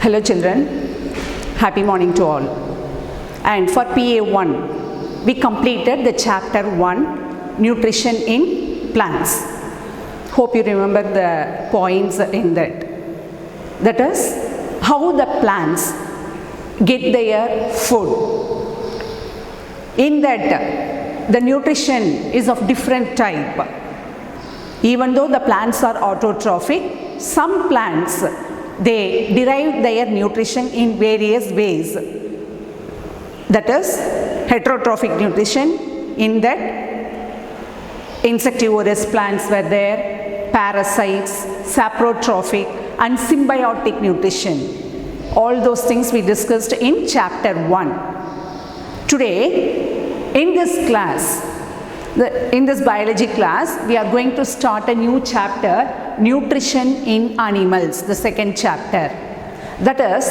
Hello children, happy morning to all. And for PA1, we completed the chapter 1, Nutrition in Plants. Hope you remember the points in that. That is, how the plants get their food. In that, the nutrition is of different type. Even though the plants are autotrophic, some plants they derive their nutrition in various ways. That is heterotrophic nutrition, in that insectivorous plants were there, parasites, saprotrophic and symbiotic nutrition. All those things we discussed in chapter 1. Today, in this class, in this biology class, we are going to start a new chapter, Nutrition in Animals, the second chapter. That is,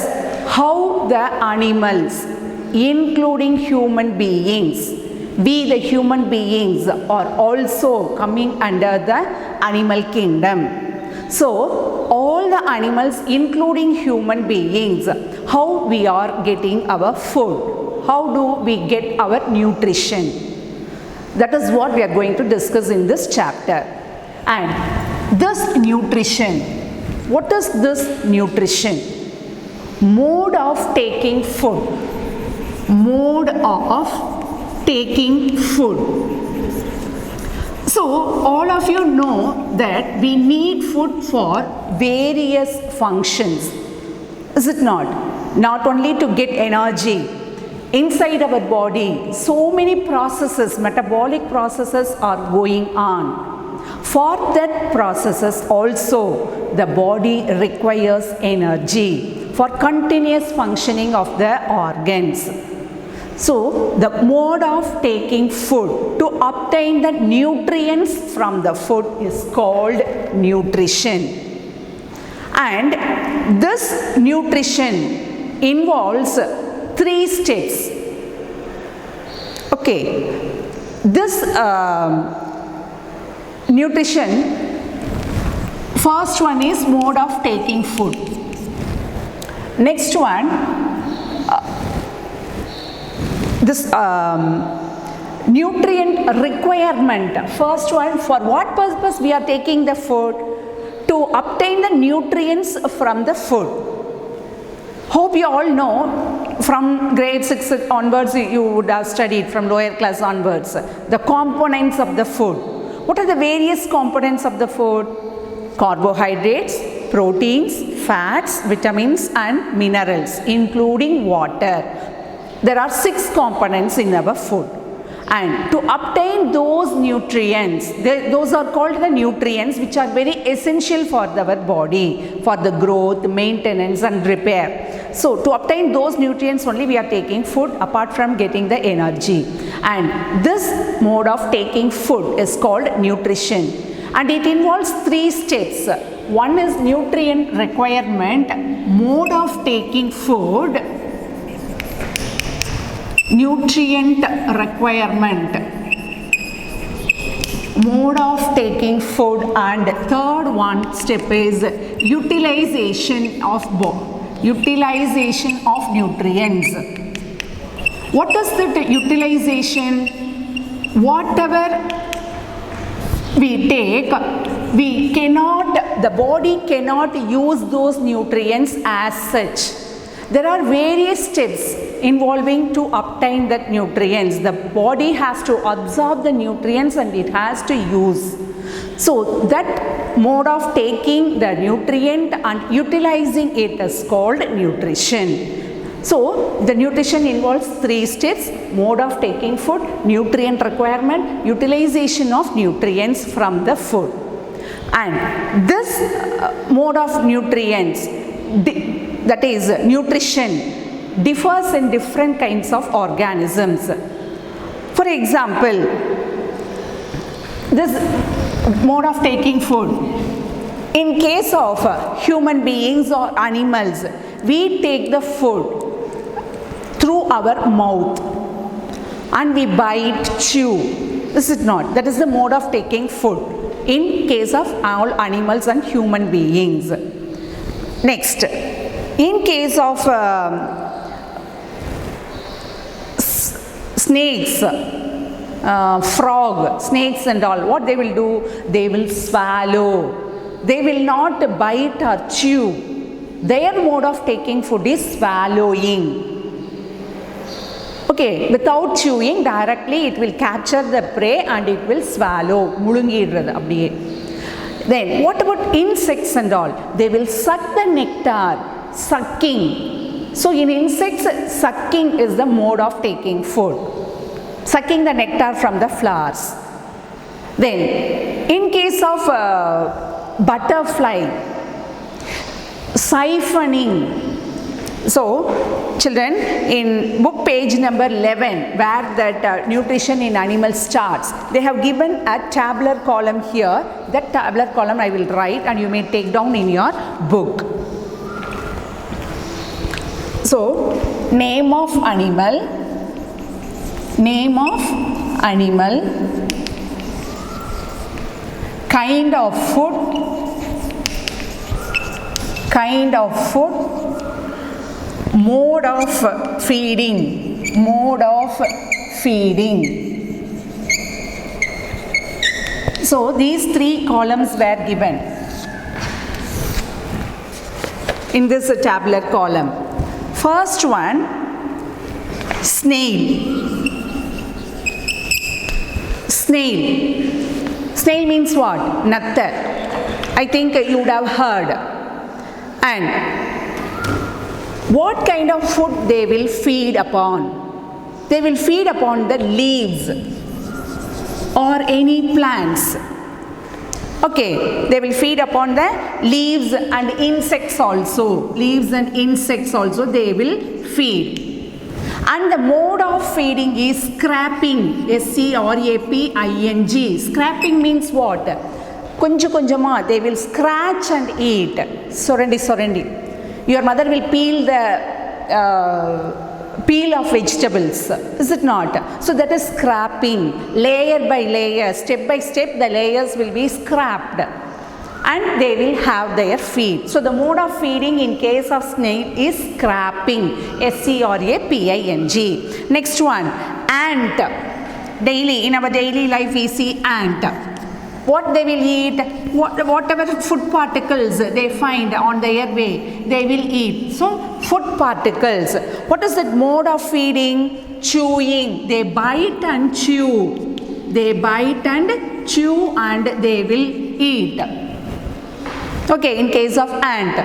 how the animals, including human beings, we the human beings are also coming under the animal kingdom. So, all the animals, including human beings, how we are getting our food, how do we get our nutrition? That is what we are going to discuss in this chapter. And this nutrition, what is this nutrition? Mode of taking food. Mode of taking food. So, all of you know that we need food for various functions. Is it not? Not only to get energy. Inside our body, so many processes, metabolic processes are going on. For that processes also, the body requires energy for continuous functioning of the organs. So, the mode of taking food to obtain the nutrients from the food is called nutrition. And this nutrition involves 3 steps. Okay, this nutrition, first one is mode of taking food. Next one, this nutrient requirement. First one, for what purpose we are taking the food? To obtain the nutrients from the food. Hope you all know, from grade 6 onwards you would have studied, from lower class onwards, the components of the food. What are the various components of the food? Carbohydrates, proteins, fats, vitamins and minerals, including water. There are 6 components in our food. And to obtain those nutrients, those are called the nutrients which are very essential for our body, for the growth, maintenance and repair. So, to obtain those nutrients only we are taking food apart from getting the energy. And this mode of taking food is called nutrition. And it involves 3 steps. One is nutrient requirement, mode of taking food, nutrient requirement, mode of taking food, and third one step is utilization of nutrients. What is the utilization? Whatever we take, the body cannot use those nutrients as such. There are various steps involving to obtain that nutrients. The body has to absorb the nutrients and it has to use. So that mode of taking the nutrient and utilizing it is called nutrition. So the nutrition involves 3 steps: mode of taking food, nutrient requirement, utilization of nutrients from the food. And this mode of nutrients, that is nutrition, differs in different kinds of organisms. For example, this mode of taking food, in case of human beings or animals, we take the food through our mouth and we bite, chew. Is it not? That is the mode of taking food in case of all animals and human beings. Next, In case of snakes, frog, snakes and all, what they will do? They will swallow. They will not bite or chew. Their mode of taking food is swallowing. Okay, without chewing, directly it will capture the prey and it will swallow. Then what about insects and all? They will suck the nectar, sucking. So in insects, sucking is the mode of taking food. Sucking the nectar from the flowers. Then in case of butterfly, siphoning. So children, in book page number 11, where that nutrition in animals starts, they have given a tabular column here. That tabular column I will write and you may take down in your book. So name of animal, kind of food, mode of feeding. So these three columns were given in this tabular column. First one, snail. Snail means what? Nectar. I think you would have heard. And what kind of food they will feed upon? They will feed upon the leaves or any plants. Okay, they will feed upon the leaves and insects also. They will feed. And the mode of feeding is scraping. S-C-R-A-P-I-N-G. Scraping means what? Konjama. They will scratch and eat. Sorandi. Your mother will peel the peel of vegetables, is it not? So that is scraping. Layer by layer, step by step, the layers will be scrapped and they will have their feed. So the mode of feeding in case of snail is scraping. S-C-R-A-P-I-N-G. Next one, ant. Daily, in our daily life we see ant. What they will eat, whatever food particles they find on their way, they will eat. So food particles. What is that mode of feeding? Chewing. They bite and chew. And they will eat. Okay, in case of ant,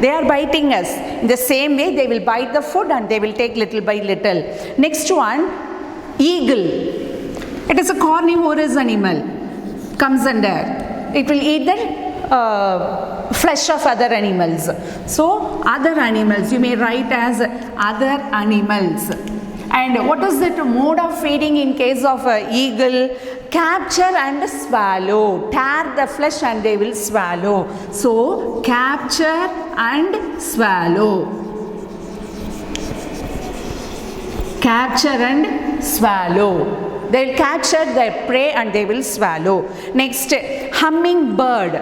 they are biting us. In the same way, they will bite the food and they will take little by little. Next one, eagle. It is a carnivorous animal. Comes under. It will eat the flesh of other animals. So, other animals, you may write as other animals. And what is that mode of feeding in case of eagle? Capture and swallow. Tear the flesh and they will swallow. So, capture and swallow. They will capture their prey and they will swallow. Next, hummingbird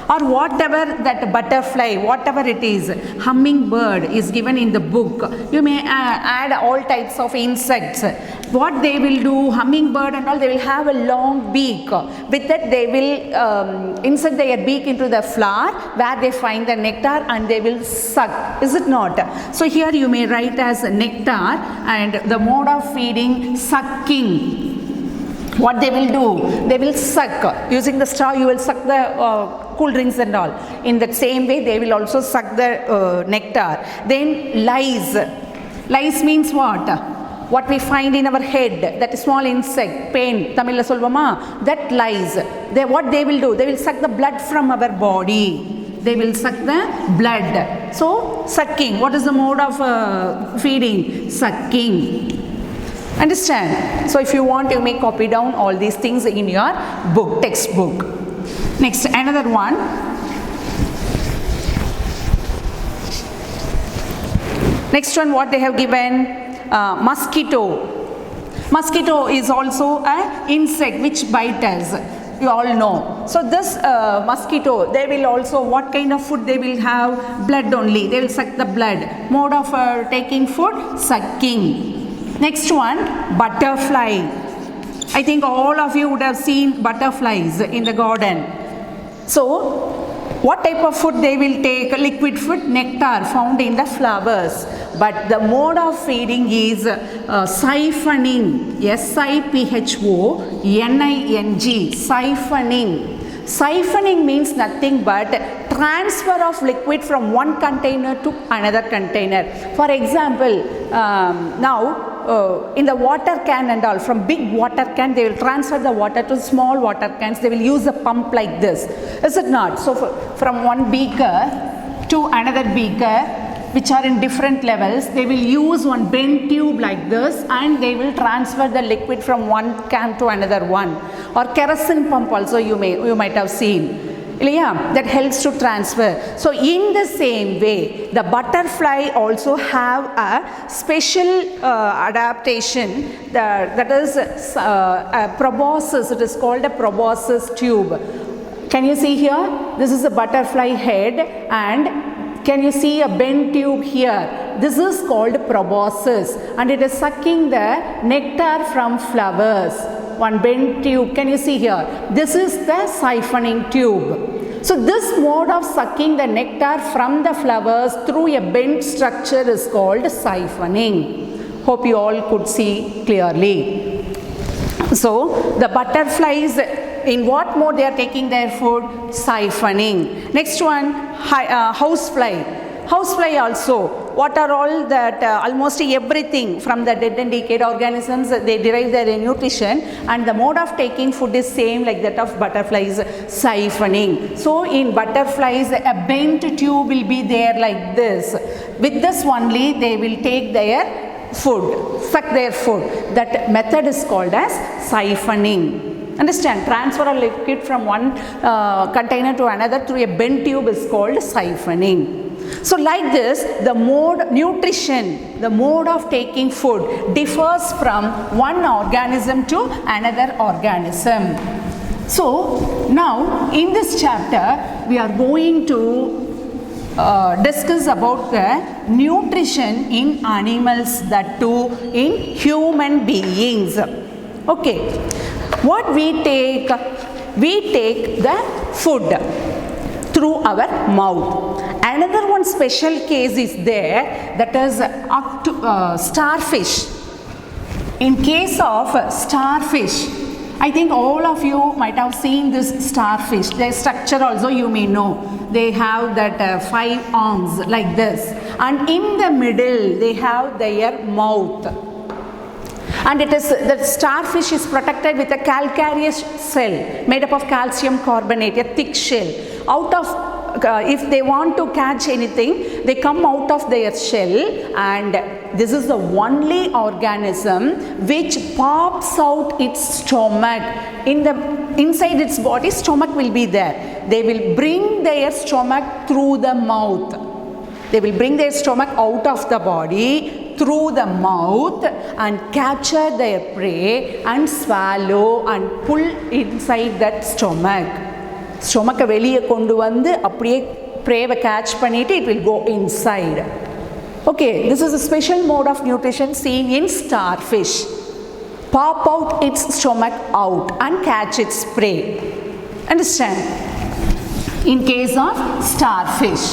or whatever that butterfly, whatever it is, hummingbird is given in the book. You may add all types of insects. What they will do, hummingbird and all, they will have a long beak. With that they will insert their beak into the flower where they find the nectar and they will suck. Is it not? So here you may write as nectar and the mode of feeding, sucking. What they will do? They will suck. Using the straw you will suck the cool drinks and all. In the same way they will also suck the nectar. Then lice. Lice means what? What we find in our head, that small insect, pain, Tamil solvama, that lice. What they will do? They will suck the blood from our body. So, sucking. What is the mode of feeding? Sucking. Understand? So, if you want, you may copy down all these things in your book, textbook. Next, another one. Next one, what they have given? Mosquito. Mosquito is also an insect which bites us. You all know. So this mosquito, they will also, what kind of food they will have? Blood only. They will suck the blood. Mode of taking food? Sucking. Next one, butterfly. I think all of you would have seen butterflies in the garden. So what type of food they will take? Liquid food, nectar found in the flowers. But the mode of feeding is siphoning. S-I-P-H-O-N-I-N-G. Siphoning. Siphoning means nothing but transfer of liquid from one container to another container. For example, now in the water can and all, from big water can they will transfer the water to small water cans. They will use a pump like this, is it not? So from one beaker to another beaker, which are in different levels, they will use one bent tube like this, and they will transfer the liquid from one can to another one. Or kerosene pump also you might have seen. Yeah, that helps to transfer. So in the same way, the butterfly also have a special adaptation, that is a proboscis. It is called a proboscis tube. Can you see here? This is a butterfly head, and can you see a bent tube here? This is called proboscis, and it is sucking the nectar from flowers. One bent tube, can you see here? This is the siphoning tube. So this mode of sucking the nectar from the flowers through a bent structure is called siphoning. Hope you all could see clearly. So the butterflies, in what mode they are taking their food? Siphoning. Next one, housefly. Housefly also, what are all that, almost everything from the dead and decayed organisms, they derive their nutrition, and the mode of taking food is same like that of butterflies, siphoning. So in butterflies, a bent tube will be there like this. With this only they will take their food, suck their food. That method is called as siphoning. Understand? Transfer of liquid from one container to another through a bent tube is called siphoning. So like this, the mode nutrition, the mode of taking food differs from one organism to another organism. So now in this chapter we are going to discuss about the nutrition in animals, that too in human beings. Okay, what we take the food through our mouth. Another one special case is there, that is starfish. In case of starfish, I think all of you might have seen this starfish. Their structure also you may know. They have that 5 arms like this, and in the middle they have their mouth. And it is, the starfish is protected with a calcareous shell made up of calcium carbonate, a thick shell. Out of if they want to catch anything, they come out of their shell, and this is the only organism which pops out its stomach. Inside its body, stomach will be there. They will bring their stomach through the mouth. They will bring their stomach out of the body through the mouth and capture their prey and swallow and pull inside that stomach. Stomach வெளியே கொண்டு வந்து அப்படியே prey catch பண்ணிட்டு it will go inside. Okay, this is a special mode of nutrition seen in starfish. Pop out its stomach out and catch its prey. Understand? In case of starfish.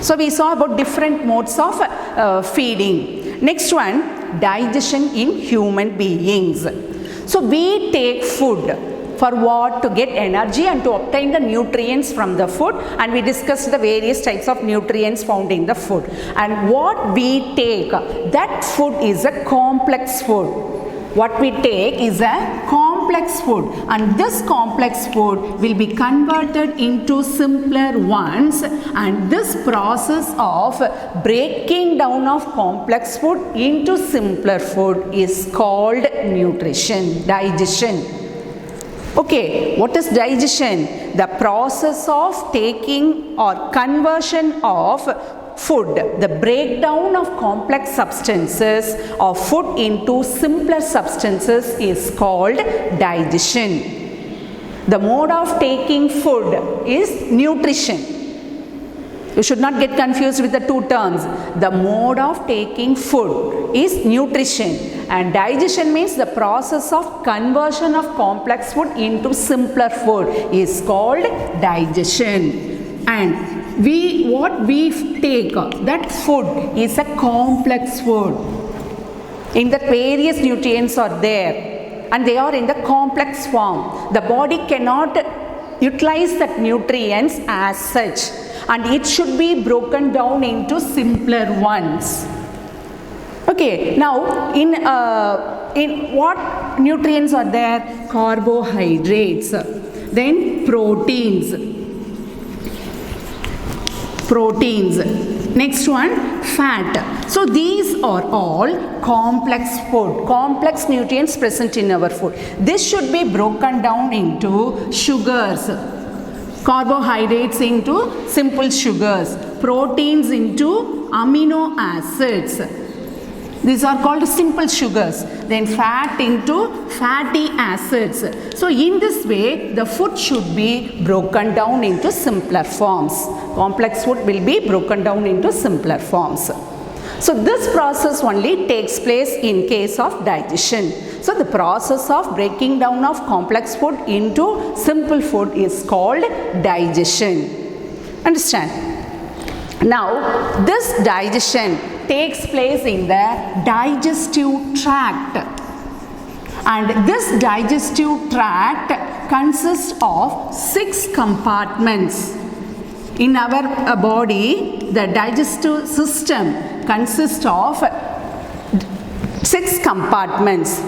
So we saw about different modes of feeding. Next one, digestion in human beings. So we take food for what? To get energy and to obtain the nutrients from the food, and we discussed the various types of nutrients found in the food. And what we take, that food is a complex food. What we take is a complex food, and this complex food will be converted into simpler ones, and this process of breaking down of complex food into simpler food is called nutrition, digestion. Okay, what is digestion? The process of taking or conversion of food, the breakdown of complex substances of food into simpler substances is called digestion. The mode of taking food is nutrition. You should not get confused with the two terms. The mode of taking food is nutrition, and digestion means the process of conversion of complex food into simpler food is called digestion. And what we take, that food is a complex food. In that various nutrients are there and they are in the complex form. The body cannot utilize that nutrients as such, and it should be broken down into simpler ones. Okay, now in what nutrients are there? Carbohydrates, then proteins, next one fat. So these are all complex food, complex nutrients present in our food. This should be broken down into sugars, carbohydrates into simple sugars, proteins into amino acids. These are called simple sugars. Then fat into fatty acids. So in this way, the food should be broken down into simpler forms. Complex food will be broken down into simpler forms. So this process only takes place in case of digestion. So the process of breaking down of complex food into simple food is called digestion. Understand? Now this digestion takes place in the digestive tract, and this digestive tract consists of 6 compartments. In our body, the digestive system consists of 6 compartments.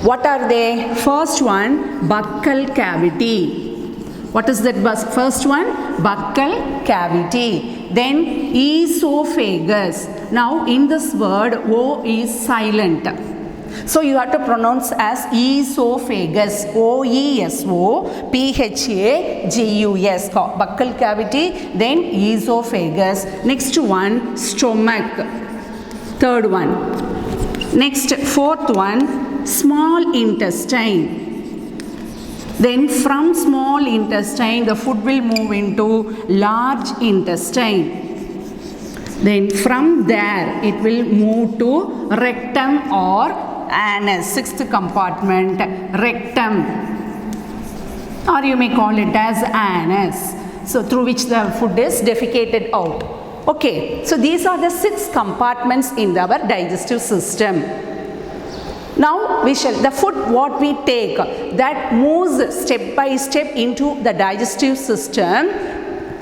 What are they? First one, buccal cavity. What is that first one? Buccal cavity. Then esophagus. Now in this word, O is silent. So you have to pronounce as esophagus. O-E-S-O-P-H-A-G-U-S. Buccal cavity. Then esophagus. Next one, stomach. Third one. Next, fourth one, small intestine. Then from small intestine, the food will move into large intestine. Then from there, it will move to rectum or anus, 6th compartment, rectum. Or you may call it as anus. So through which the food is defecated out. Okay, so these are the 6 compartments in our digestive system. Now the food what we take, that moves step by step into the digestive system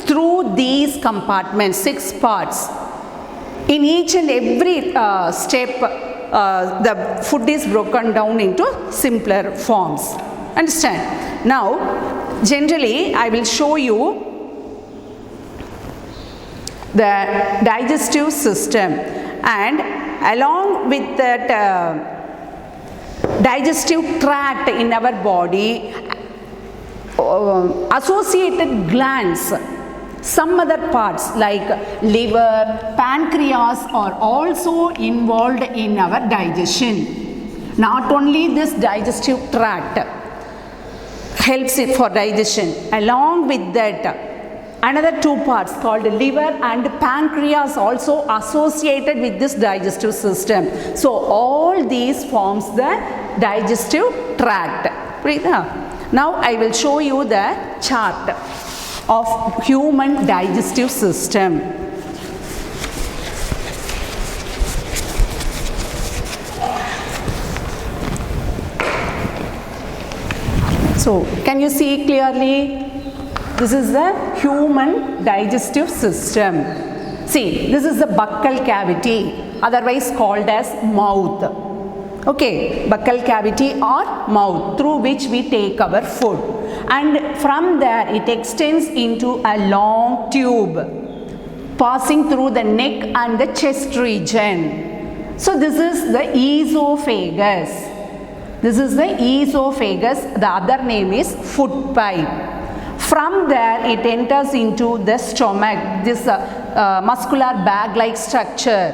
through these compartments, 6 parts. In each and every step, the food is broken down into simpler forms. Understand? Now, generally, I will show you the digestive system, and along with that digestive tract in our body, associated glands, some other parts like liver, pancreas are also involved in our digestion. Not only this digestive tract helps it for digestion, along with that another 2 parts called liver and pancreas also associated with this digestive system. So all these forms the digestive tract. Now I will show you the chart of human digestive system. So can you see clearly? This is the human digestive system. See, this is the buccal cavity, otherwise called as mouth. Okay, buccal cavity or mouth, through which we take our food. And from there, it extends into a long tube, passing through the neck and the chest region. So this is the esophagus. This is the esophagus. The other name is food pipe. From there, it enters into the stomach, this muscular bag-like structure.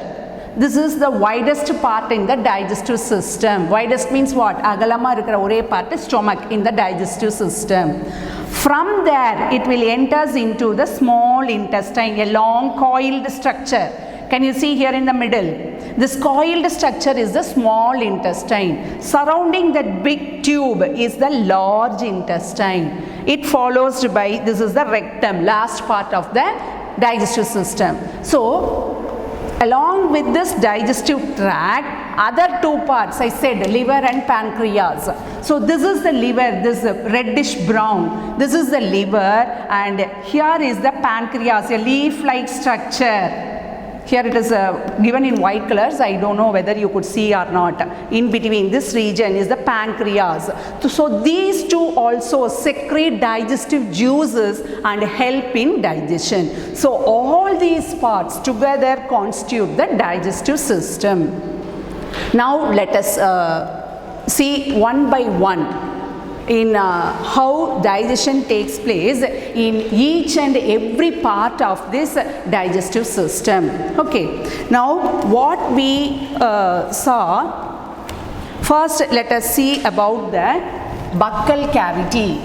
This is the widest part in the digestive system. Widest means what? Agalama irukra ore part is stomach in the digestive system. From there, it will enters into the small intestine, a long coiled structure. Can you see here in the middle? This coiled structure is the small intestine. Surrounding that big tube is the large intestine. It follows by, this is the rectum, last part of the digestive system. So, along with this digestive tract, other two parts, I said liver and pancreas. So this is the liver, this reddish brown. This is the liver, and here is the pancreas, a leaf-like structure. Here it is given in white colors. I don't know whether you could see or not. In between this region is the pancreas. So these two also secrete digestive juices and help in digestion. So all these parts together constitute the digestive system. Now let us see one by one in how digestion takes place in each and every part of this digestive system. Okay, now what we saw, first let us see about the buccal cavity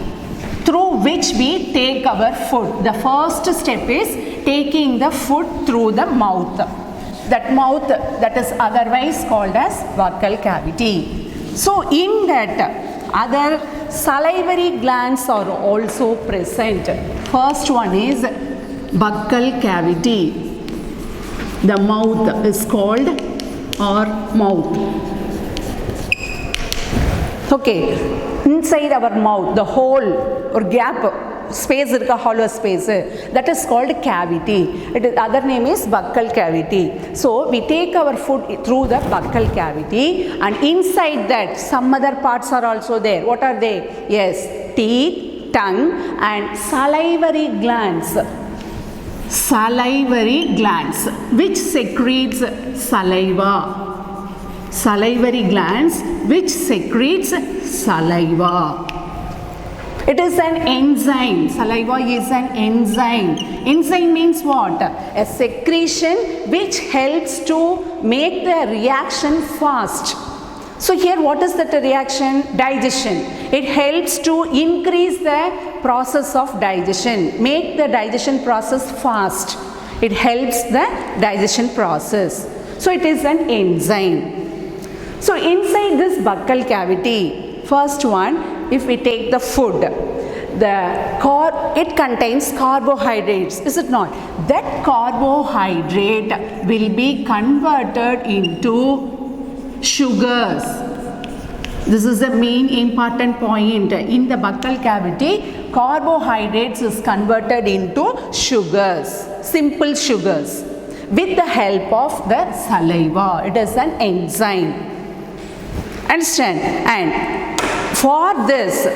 through which we take our food. The first step is taking the food through the mouth. That mouth, that is otherwise called as buccal cavity. So in that, other salivary glands are also present. First one is buccal cavity. The mouth is called or mouth. Okay, inside our mouth, the hole or gap, space irka, hollow space, that is called cavity. Its other name is buccal cavity. So we take our food through the buccal cavity, and inside that some other parts are also there. What are they? Yes, teeth, tongue, and salivary glands. Salivary glands which secretes saliva. Salivary glands which secretes saliva. It is an enzyme. Saliva is an enzyme. Enzyme means what? A secretion which helps to make the reaction fast. So here what is that reaction? Digestion. It helps to increase the process of digestion, make the digestion process fast. It helps the digestion process. So it is an enzyme. So inside this buccal cavity, first one, if we take the food, it contains carbohydrates, is it not? That carbohydrate will be converted into sugars. This is the main important point. In the buccal cavity, carbohydrates is converted into sugars, simple sugars, with the help of the saliva. It is an enzyme. Understand? And for this,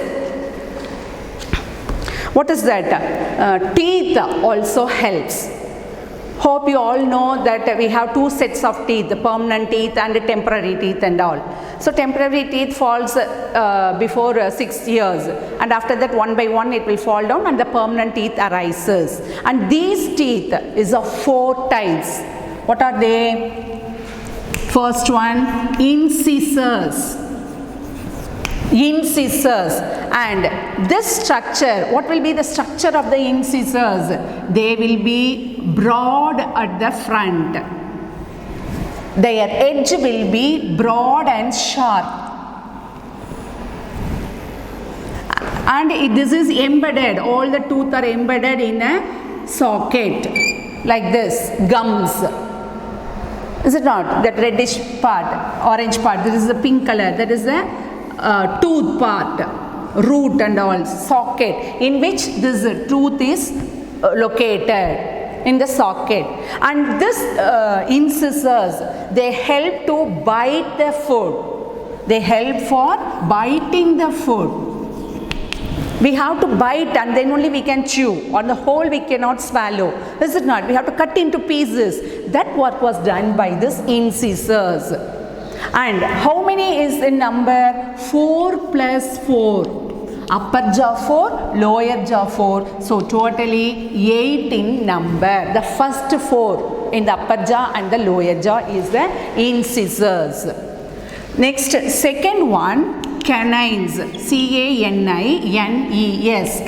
what is that? Teeth also helps. Hope you all know that we have two sets of teeth, the permanent teeth and the temporary teeth and all. So temporary teeth falls before 6 years, and after that one by one it will fall down and the permanent teeth arises. And these teeth is of 4 types. What are they? First one, incisors. Incisors. And this structure, what will be the structure of the incisors? They will be broad at the front. Their edge will be broad and sharp. And this is embedded, all the teeth are embedded in a socket like this, gums. Is it not? That reddish part, orange part, this is the pink color, that is the tooth part, root and all, socket, in which this tooth is located in the socket. And this incisors, they help to bite the food. They help for biting the food. We have to bite and then only we can chew. On the whole we cannot swallow. Is it not? We have to cut into pieces. That work was done by this incisors. And how many is in number? 4 plus 4. Upper jaw 4, lower jaw 4. So totally 8 in number. The first 4 in the upper jaw and the lower jaw is the incisors. Next, second one, canines, C-A-N-I-N-E-S,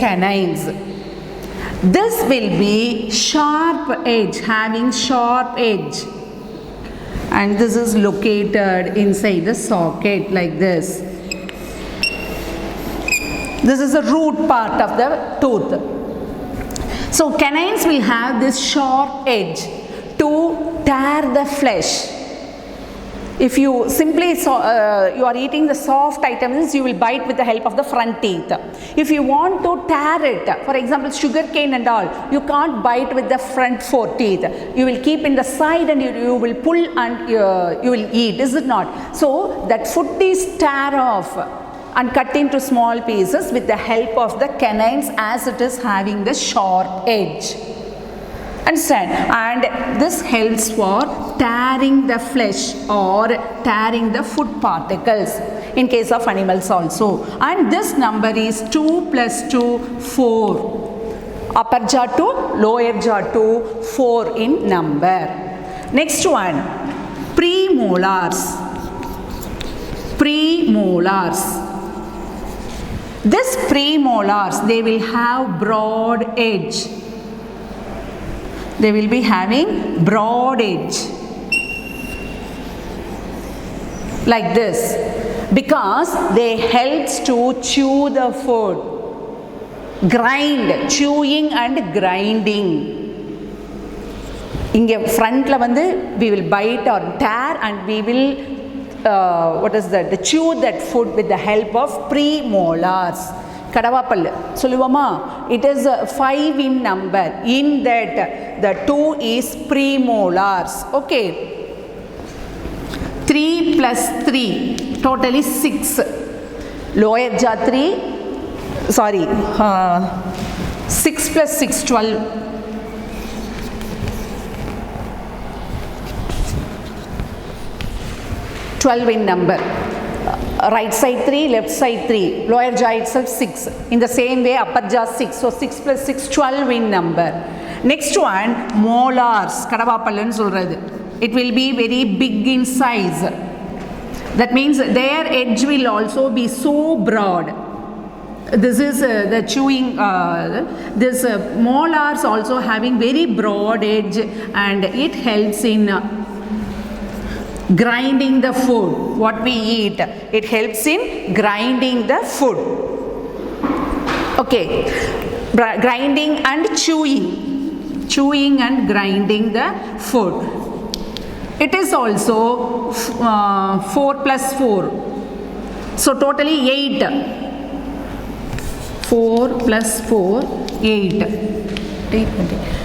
canines. This will be sharp edge, having sharp edge, and this is located inside the socket like this. This is the root part of the tooth. So canines will have this sharp edge to tear the flesh. If you simply you are eating the soft items, you will bite with the help of the front teeth. If you want to tear it, for example sugar cane and all, you can't bite with the front four teeth. You will keep in the side and you will pull and you will eat, is it not? So that foot is tear off and cut into small pieces with the help of the canines, as it is having the sharp edge. Understand? And this helps for tearing the flesh or tearing the food particles in case of animals also. And this number is 2 plus 2, 4. Upper jaw to lower jaw to 4 in number. Next one, premolars. Premolars. This premolars, they will have broad edge. They will be having broad edge like this, because they helps to chew the food, grind, chewing and grinding. Inge front la vandu we will bite or tear and we will the chew that food with the help of premolars. Kadavapallu solluvama, it is 5 in number. In that the 2 is premolars. Okay, 3 plus 3 totally 6. Lower jaw 3, sorry, 6 plus 6, 12. 12 in number. Right side 3, left side 3, lower jaw itself 6. In the same way upper jaw 6. So 6 plus 6, 12 in number. Next one, molars. Kadavapallan solradhu. It will be very big in size. That means their edge will also be so broad. This is the chewing, this molars also having very broad edge, and it helps in grinding the food, what we eat. It helps in grinding the food. Okay, grinding and chewing and grinding the food. It is also 4 plus 4, so totally 8. 4 plus 4, 8.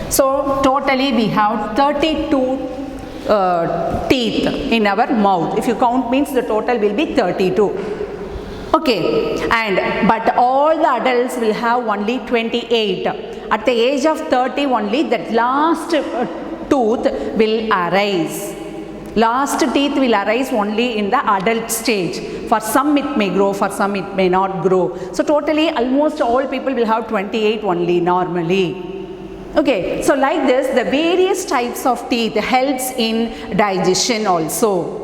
So totally we have 32 teeth in our mouth. If you count, means the total will be 32. Okay, but all the adults will have only 28. At the age of 30 only, that last tooth will arise. Last teeth will arise only in the adult stage. For some it may grow, for some it may not grow. So totally almost all people will have 28 only normally. Okay, so like this, the various types of teeth helps in digestion also.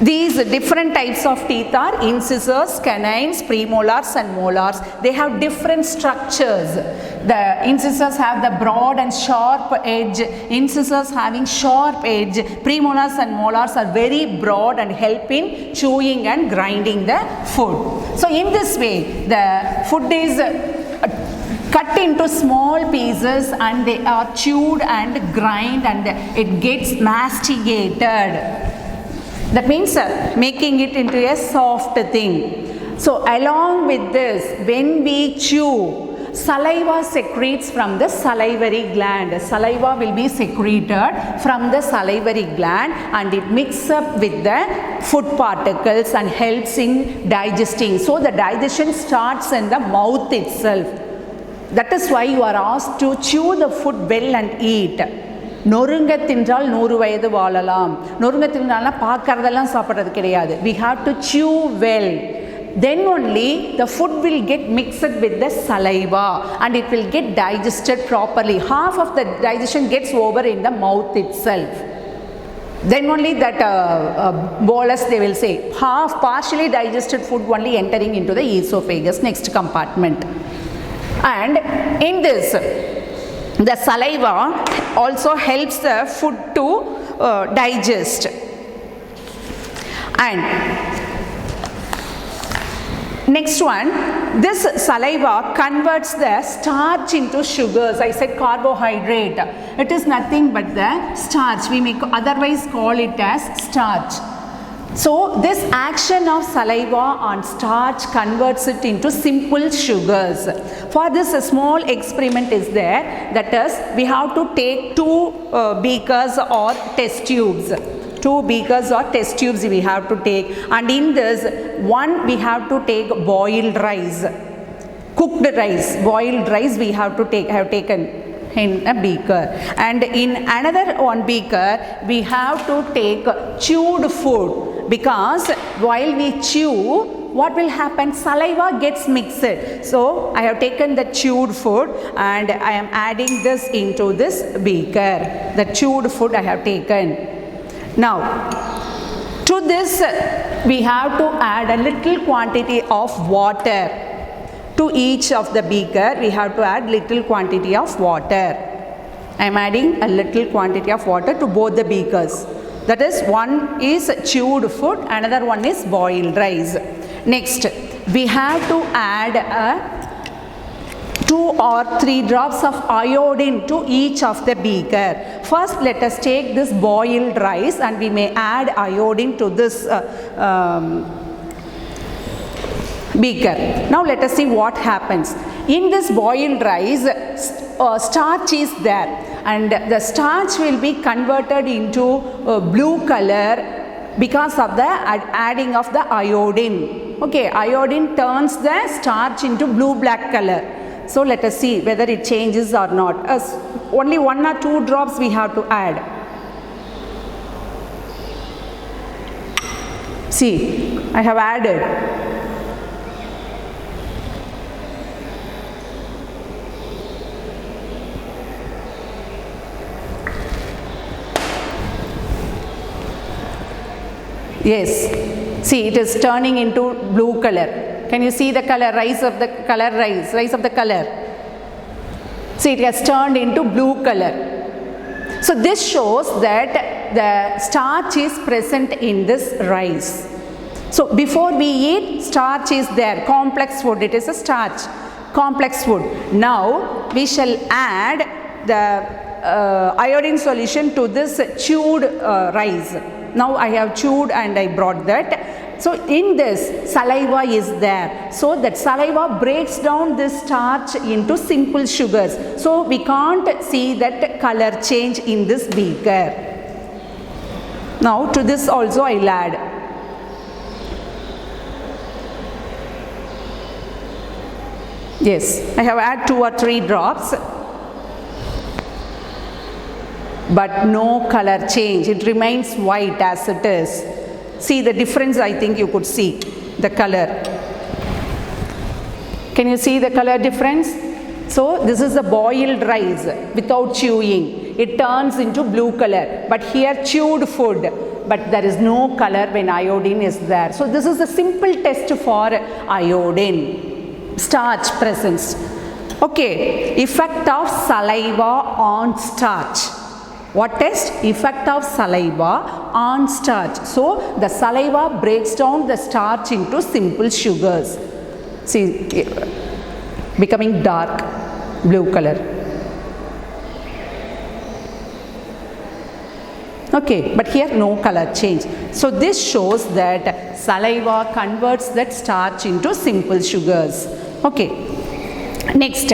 These different types of teeth are incisors, canines, premolars and molars. They have different structures. The incisors have the broad and sharp edge. Incisors having sharp edge. Premolars and molars are very broad and help in chewing and grinding the food. So in this way, the food is cut into small pieces and they are chewed and grind and it gets masticated. That means making it into a soft thing. So along with this, when we chew, saliva secretes from the salivary gland. Saliva will be secreted from the salivary gland and it mixes up with the food particles and helps in digesting. So the digestion starts in the mouth itself. That is why you are asked to chew the food well and eat. நொறுங்க தின்றால் 100 வயது வாழலாம். நொறுங்க தின்றால்னா பார்க்கறதெல்லாம் சாப்பிட்றது கிடையாது. We have to chew well. then only the food will get mixed with the saliva and it will get digested properly. Half of the digestion gets over in the mouth itself. Then only that bolus, they will say, half partially digested food only entering into the esophagus, next compartment. And in this, the saliva also helps the food to digest. And next one, this saliva converts the starch into sugars. I said carbohydrate. It is nothing but the starch. We may otherwise call it as starch. So this action of saliva on starch converts it into simple sugars. For this, a small experiment is there. That is, we have to take two beakers or test tubes. Two beakers or test tubes we have to take, and in this one we have to take boiled rice, cooked rice, boiled rice we have to take, have taken in a beaker, and in another one beaker we have to take chewed food, because while we chew, what will happen? Saliva gets mixed. So I have taken the chewed food and I am adding this into this beaker. The chewed food I have taken. Now, to this we have to add a little quantity of water. To each of the beaker we have to add little quantity of water. I am adding a little quantity of water to both the beakers. That is, one is chewed food, another one is boiled rice. Next, we have to add 2 or 3 drops of iodine to each of the beaker. First, let us take this boiled rice and we may add iodine to this beaker. Now let us see what happens. In this boiled rice, starch is there, and the starch will be converted into blue color because of the adding of the iodine. Okay, iodine turns the starch into blue-black color. So let us see whether it changes or not. Only 1 or 2 drops we have to add. See, I have added. Yes, see, it is turning into blue color. Can you see the color, rise of the color? See, it has turned into blue color. So this shows that the starch is present in this rice. So before we eat, starch is there, complex food, it is a starch, complex food. Now we shall add the iodine solution to this chewed rice. Now I have chewed and I brought that. So in this, saliva is there. So that saliva breaks down this starch into simple sugars. So we can't see that color change in this beaker. Now to this also I will add. Yes, I have added 2 or 3 drops. But no color change. It remains white as it is. See the difference, I think you could see the color. Can you see the color difference? So this is the boiled rice without chewing. It turns into blue color. But here chewed food, but there is no color when iodine is there. So this is a simple test for iodine, starch presence. Okay, effect of saliva on starch. What test? Effect of saliva on starch. So the saliva breaks down the starch into simple sugars. See, becoming dark blue color. Okay, but here no color change. So this shows that saliva converts that starch into simple sugars. Okay. Next,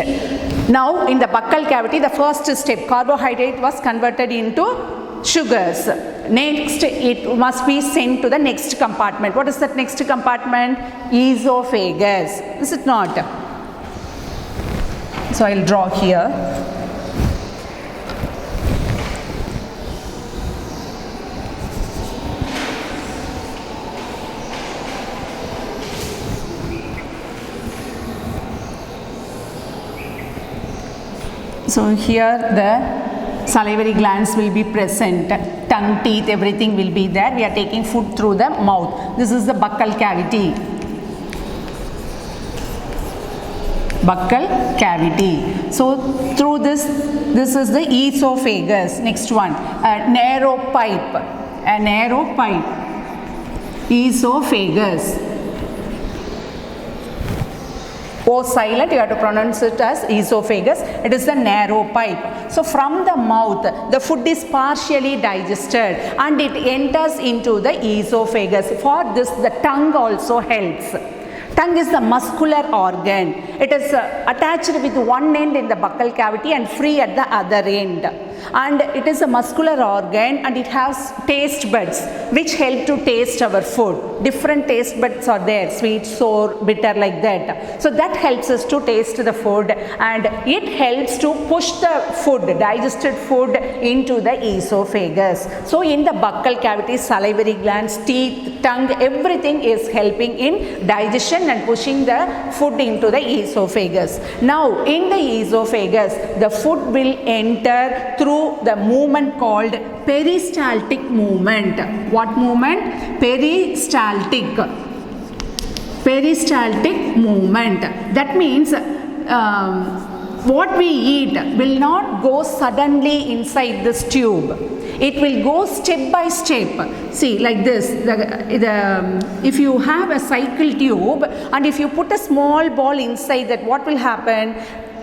now in the buccal cavity, the first step, carbohydrate was converted into sugars. Next, it must be sent to the next compartment. What is that next compartment? Esophagus. Is it not? So I will draw here. So here the salivary glands will be present, tongue, teeth, everything will be there. We are taking food through the mouth. This is the buccal cavity. Buccal cavity. So through this is the esophagus. Next one, a narrow pipe. A narrow pipe. Esophagus. O silent, you have to pronounce it as esophagus. It is the narrow pipe. So from the mouth, the food is partially digested and it enters into the esophagus. For this, the tongue also helps. Tongue is the muscular organ. It is attached with one end in the buccal cavity and free at the other end. And it is a muscular organ and it has taste buds which help to taste our food. Different taste buds are there, sweet, sour, bitter, like that. So that helps us to taste the food and it helps to push the food, digested food, into the esophagus. So in the buccal cavity, salivary glands, teeth, tongue, everything is helping in digestion and pushing the food into the esophagus. Now in the esophagus, the food will enter through the movement called peristaltic movement. What movement? Peristaltic. Peristaltic movement. That means what we eat will not go suddenly inside this tube. It will go step by step. See, like this. If you have a cycle tube and if you put a small ball inside that, what will happen?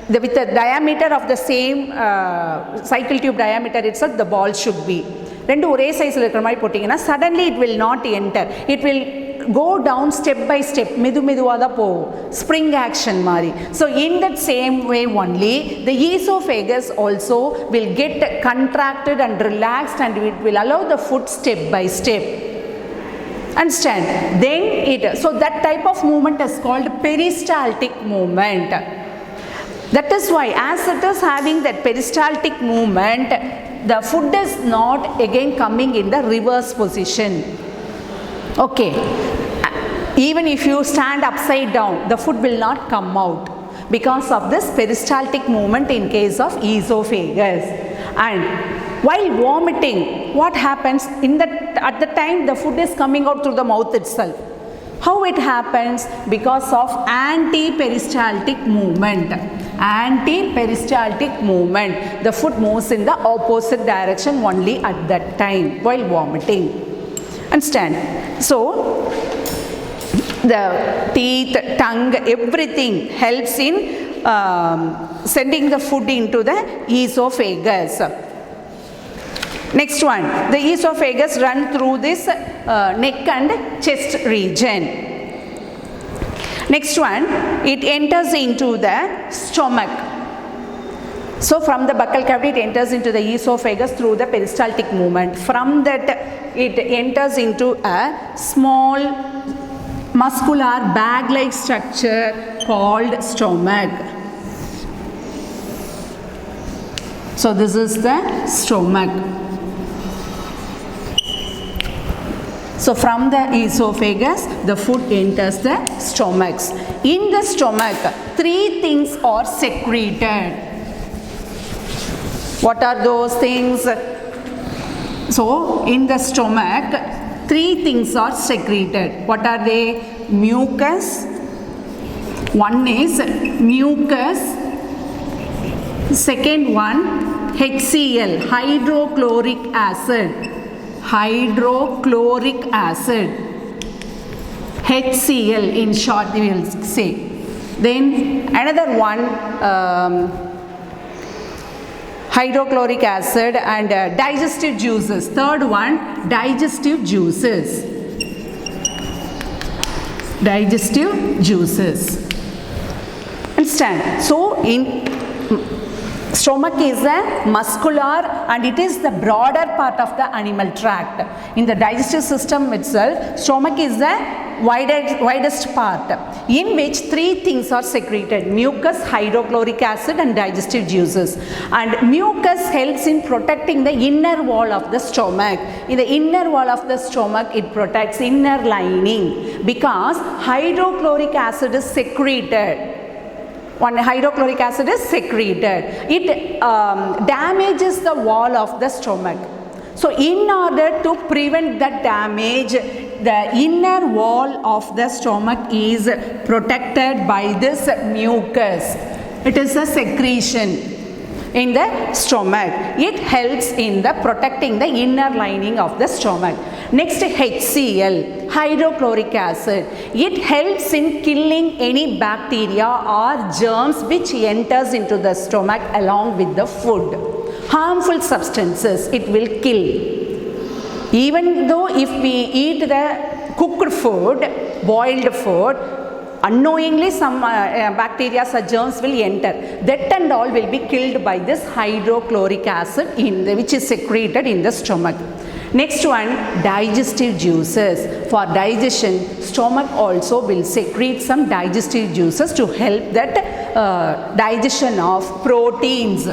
With the diameter of the same cycle tube diameter itself, the ball should be. ரெண்டு ஒரே சைஸில் இருக்கிற மாதிரி போட்டிங்கன்னா suddenly it will not enter. It will go down step by step. மெதுவாக தான் போகும். Spring action மாதிரி. So in that same way only, the esophagus also will get contracted and relaxed and it will allow the food step by step. Understand? Then so that type of movement is called peristaltic movement. That is why, as it is having that peristaltic movement, the food is not again coming in the reverse position. Okay. Even if you stand upside down, the food will not come out because of this peristaltic movement in case of esophagus. And while vomiting, what happens? At the time the food is coming out through the mouth itself. How it happens? Because of anti-peristaltic movement. Anti-peristaltic movement. The food moves in the opposite direction only at that time while vomiting. Understand? So, the teeth, tongue, everything helps in sending the food into the esophagus. Next one, the esophagus runs through this neck and chest region. Next one, it enters into the stomach. So from the buccal cavity, it enters into the esophagus through the peristaltic movement. From that, it enters into a small muscular bag-like structure called stomach. So this is the stomach. So from the esophagus, the food enters the stomachs. In the stomach, three things are secreted. What are those things? So in the stomach, three things are secreted. What are they? Mucus. One is mucus. Second one, HCl, hydrochloric acid. Hydrochloric acid. HCl in short we will say. Then another one, hydrochloric acid and digestive juices. Third one, digestive juices. Digestive juices. Understand? So in stomach is a muscular and it is the broader part of the animal tract. In the digestive system itself, stomach is the widest part in which three things are secreted: mucus, hydrochloric acid and digestive juices. And mucus helps in protecting the inner wall of the stomach. In the inner wall of the stomach, it protects inner lining because hydrochloric acid is secreted. One hydrochloric acid is secreted. It damages the wall of the stomach. So in order to prevent that damage, the inner wall of the stomach is protected by this mucus. It is a secretion in the stomach. It helps in the protecting the inner lining of the stomach. Next, HCl, hydrochloric acid. It helps in killing any bacteria or germs which enters into the stomach along with the food. Harmful substances it will kill. Even though if we eat the cooked food, boiled food, unknowingly some bacteria or germs will enter. That and all will be killed by this hydrochloric acid which is secreted in the stomach. Next one, digestive juices. For digestion, stomach also will secrete some digestive juices to help that digestion of proteins.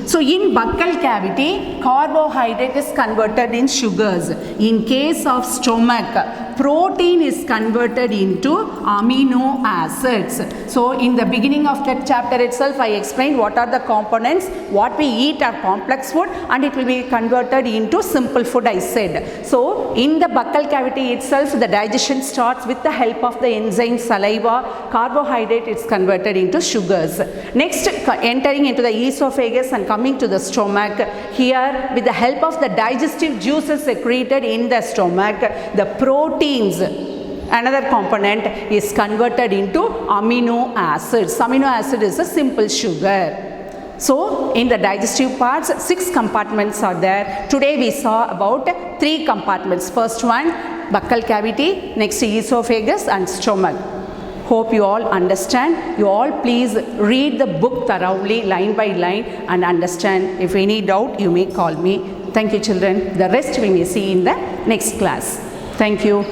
So in buccal cavity, carbohydrate is converted in sugars. In case of stomach, protein is converted into amino acids. So in the beginning of that chapter itself, I explained what are the components. What we eat are complex food and it will be converted into simple food, I said. So in the buccal cavity itself, the digestion starts with the help of the enzyme saliva. Carbohydrate is converted into sugars. Next, entering into the esophagus and coming to the stomach. Here, with the help of the digestive juices secreted in the stomach, the proteins, another component, is converted into amino acids. Amino acid is a simple sugar. So, in the digestive parts, 6 compartments are there. Today we saw about 3 compartments. First one, buccal cavity, next esophagus and stomach. Hope you all understand. You all please read the book thoroughly, line by line, and understand. If any doubt, you may call me. Thank you, children. The rest we may see in the next class. Thank you.